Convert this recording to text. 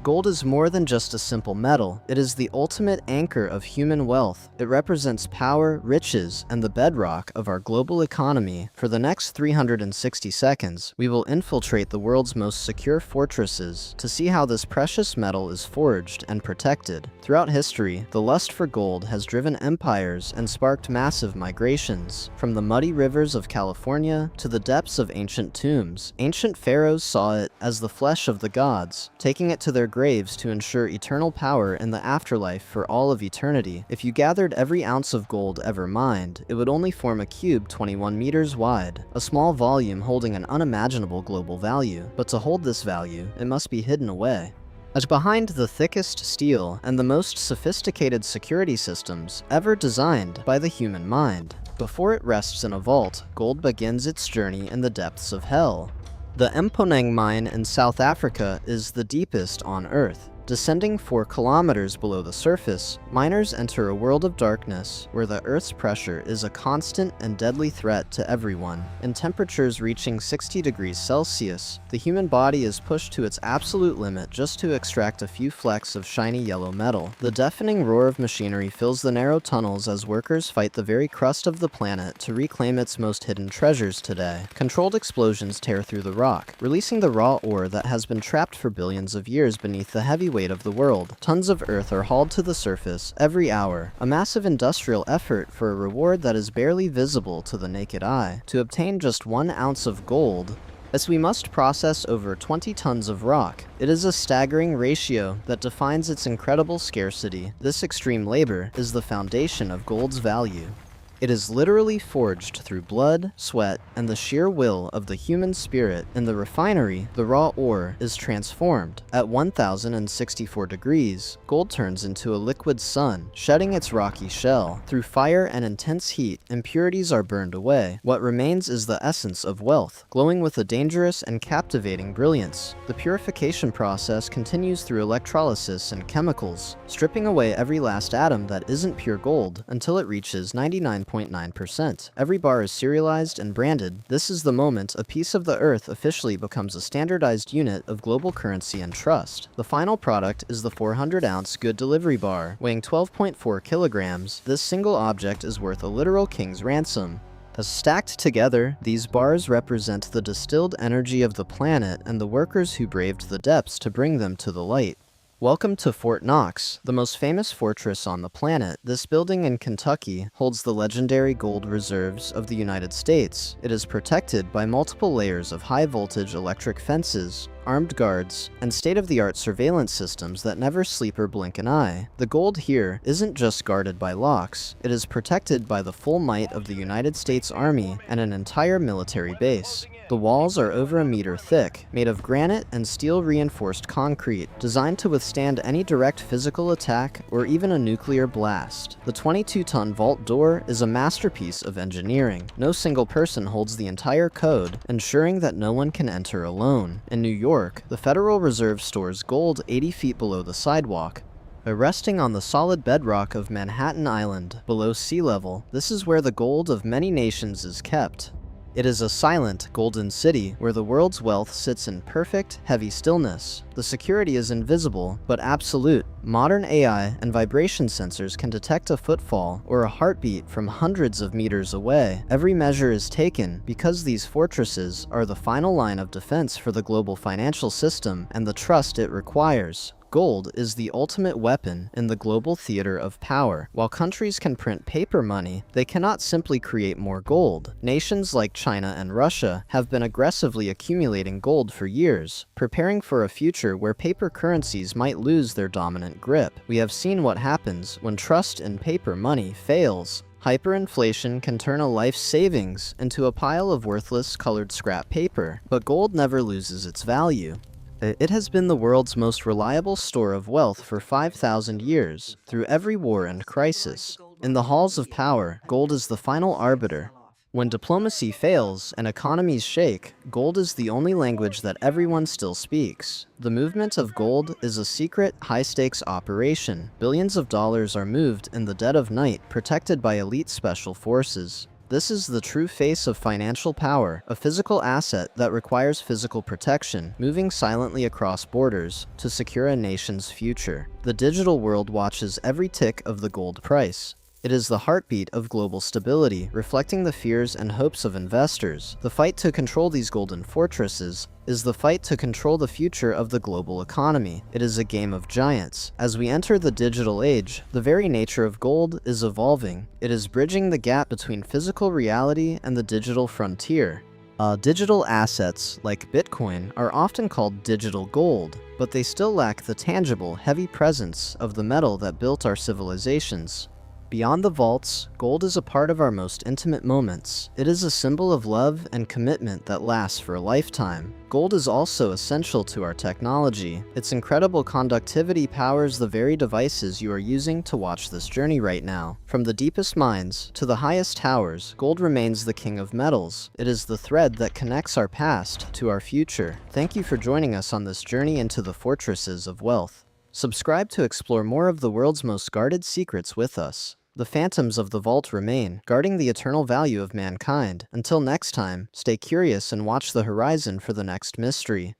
Gold is more than just a simple metal. It is the ultimate anchor of human wealth. It represents power, riches, and the bedrock of our global economy. For the next 360 seconds, we will infiltrate the world's most secure fortresses to see how this precious metal is forged and protected. Throughout history, the lust for gold has driven empires and sparked massive migrations. From the muddy rivers of California to the depths of ancient tombs, ancient pharaohs saw it as the flesh of the gods, taking it to their graves to ensure eternal power in the afterlife for all of eternity. If you gathered every ounce of gold ever mined, it would only form a cube 21 meters wide, a small volume holding an unimaginable global value. But to hold this value, it must be hidden away. As behind the thickest steel and the most sophisticated security systems ever designed by the human mind. Before it rests in a vault, gold begins its journey in the depths of hell. The Mponeng mine in South Africa is the deepest on Earth. Descending 4 kilometers below the surface, miners enter a world of darkness where the Earth's pressure is a constant and deadly threat to everyone. In temperatures reaching 60 degrees Celsius, the human body is pushed to its absolute limit just to extract a few flecks of shiny yellow metal. The deafening roar of machinery fills the narrow tunnels as workers fight the very crust of the planet to reclaim its most hidden treasures today. Controlled explosions tear through the rock, releasing the raw ore that has been trapped for billions of years beneath the heavy weight of the world. Tons of earth are hauled to the surface every hour, a massive industrial effort for a reward that is barely visible to the naked eye. To obtain just 1 ounce of gold, as we must process over 20 tons of rock. It is a staggering ratio that defines its incredible scarcity. This extreme labor is the foundation of gold's value. It is literally forged through blood, sweat, and the sheer will of the human spirit. In the refinery, the raw ore is transformed. At 1064 degrees, gold turns into a liquid sun, shedding its rocky shell. Through fire and intense heat, impurities are burned away. What remains is the essence of wealth, glowing with a dangerous and captivating brilliance. The purification process continues through electrolysis and chemicals, stripping away every last atom that isn't pure gold until it reaches 99.9%. Every bar is serialized and branded. This is the moment a piece of the earth officially becomes a standardized unit of global currency and trust. The final product is the 400-ounce good delivery bar, weighing 12.4 kilograms. This single object is worth a literal king's ransom. As stacked together, these bars represent the distilled energy of the planet and the workers who braved the depths to bring them to the light. Welcome to Fort Knox, the most famous fortress on the planet. This building in Kentucky holds the legendary gold reserves of the United States. It is protected by multiple layers of high-voltage electric fences, armed guards, and state-of-the-art surveillance systems that never sleep or blink an eye. The gold here isn't just guarded by locks, it is protected by the full might of the United States Army and an entire military base. The walls are over a meter thick, made of granite and steel-reinforced concrete, designed to withstand any direct physical attack or even a nuclear blast. The 22-ton vault door is a masterpiece of engineering. No single person holds the entire code, ensuring that no one can enter alone. In New York, the Federal Reserve stores gold 80 feet below the sidewalk. Resting on the solid bedrock of Manhattan Island, below sea level, this is where the gold of many nations is kept. It is a silent, golden city where the world's wealth sits in perfect, heavy stillness. The security is invisible, but absolute. Modern AI and vibration sensors can detect a footfall or a heartbeat from hundreds of meters away. Every measure is taken because these fortresses are the final line of defense for the global financial system and the trust it requires. Gold is the ultimate weapon in the global theater of power. While countries can print paper money, they cannot simply create more gold. Nations like China and Russia have been aggressively accumulating gold for years, preparing for a future where paper currencies might lose their dominant grip. We have seen what happens when trust in paper money fails. Hyperinflation can turn a life's savings into a pile of worthless colored scrap paper, but gold never loses its value. It has been the world's most reliable store of wealth for 5,000 years, through every war and crisis. In the halls of power, gold is the final arbiter. When diplomacy fails and economies shake, gold is the only language that everyone still speaks. The movement of gold is a secret, high-stakes operation. Billions of dollars are moved in the dead of night, protected by elite special forces. This is the true face of financial power, a physical asset that requires physical protection, moving silently across borders to secure a nation's future. The digital world watches every tick of the gold price. It is the heartbeat of global stability, reflecting the fears and hopes of investors. The fight to control these golden fortresses is the fight to control the future of the global economy. It is a game of giants. As we enter the digital age, the very nature of gold is evolving. It is bridging the gap between physical reality and the digital frontier. Digital assets, like Bitcoin, are often called digital gold, but they still lack the tangible, heavy presence of the metal that built our civilizations. Beyond the vaults, gold is a part of our most intimate moments. It is a symbol of love and commitment that lasts for a lifetime. Gold is also essential to our technology. Its incredible conductivity powers the very devices you are using to watch this journey right now. From the deepest mines to the highest towers, gold remains the king of metals. It is the thread that connects our past to our future. Thank you for joining us on this journey into the fortresses of wealth. Subscribe to explore more of the world's most guarded secrets with us. The phantoms of the vault remain, guarding the eternal value of mankind. Until next time, stay curious and watch the horizon for the next mystery.